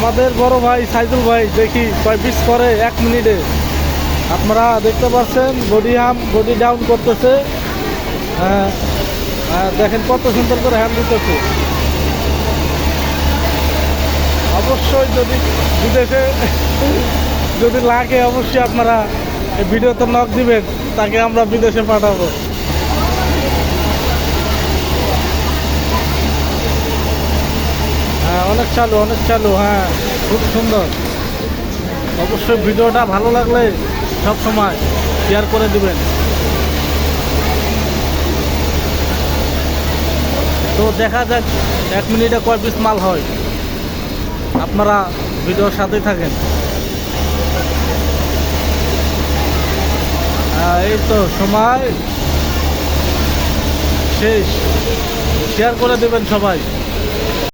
আমাদের বড় ভাই সাইদুল ভাই দেখি কয় পিস করে 1 মিনিটে। আপনারা দেখতে পাচ্ছেন বডি ডাউন করতেছে। হ্যাঁ, দেখেন কত সুন্দর করে হ্যান্ড দিতেছে। অবশ্যই যদি বিদেশে যদি লাগে অবশ্যই আপনারা এই ভিডিওতে নক দিবেন, তাকে আমরা বিদেশে পাঠাবো। হ্যাঁ, অনেক চালু। হ্যাঁ, খুব সুন্দর। অবশ্যই ভিডিওটা ভালো লাগলে সব সময় শেয়ার করে দিবেন। তো দেখা যাক 1 মিনিটে কয় পিস মাল হয়। আপনারা ভিডিওর সাথেই থাকেন। এই তো সময় শেষ, শেয়ার করে দেবেন সবাই।